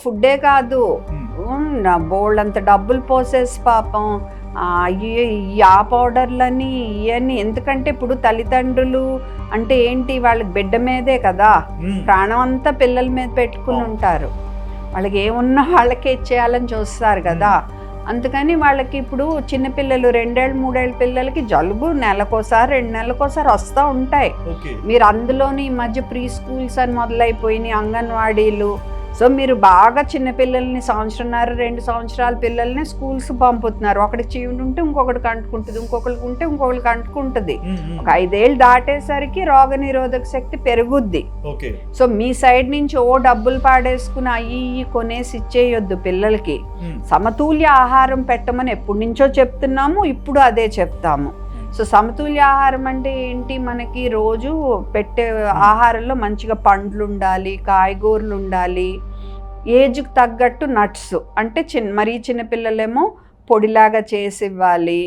ఫుడ్డే కాదు, బోల్డ్ అంత డబ్బులు పోసేసి పాపం ఆ పౌడర్లని ఇవన్నీ. ఎందుకంటే ఇప్పుడు తల్లిదండ్రులు అంటే ఏంటి, వాళ్ళకి బిడ్డ మీదే కదా ప్రాణం అంతా పిల్లల మీద పెట్టుకుని ఉంటారు. వాళ్ళకి ఏమున్నా వాళ్ళకే ఇచ్చేయాలని చూస్తారు కదా. అందుకని వాళ్ళకి ఇప్పుడు చిన్నపిల్లలు 2 ఏళ్ళు 3 ఏళ్ళ పిల్లలకి జలుబు నెలకోసారి 2 నెలలకోసారి వస్తూ ఉంటాయి. మీరు అందులోని ఈ మధ్య ప్రీ స్కూల్స్ అని మొదలైపోయినాయి, అంగన్వాడీలు. సో మీరు బాగా చిన్నపిల్లల్ని 1.5 సంవత్సరాల పిల్లల్ని స్కూల్స్ పంపుతున్నారు. ఒకటి చీవుడు ఉంటే ఇంకొకటికి అంటుకుంటుంది, ఇంకొకరికి ఉంటే ఇంకొకరికి అంటుకుంటుంది. ఒక 5 ఏళ్ళు దాటేసరికి రోగ నిరోధక శక్తి పెరుగుద్ది. సో మీ సైడ్ నుంచి డబ్బులు పాడేసుకుని అయ్యి కొనేసి ఇచ్చేయొద్దు పిల్లలకి. సమతుల్య ఆహారం పెట్టమని ఎప్పటి నుంచో చెప్తున్నాము, ఇప్పుడు అదే చెప్తాము. సో సమతుల్య ఆహారం అంటే ఏంటి, మనకి రోజు పెట్టే ఆహారంలో మంచిగా పండ్లు ఉండాలి, కాయగూరలు ఉండాలి, ఏజ్కి తగ్గట్టు నట్స్ అంటే మరీ చిన్నపిల్లలేమో పొడిలాగా చేసి ఇవ్వాలి.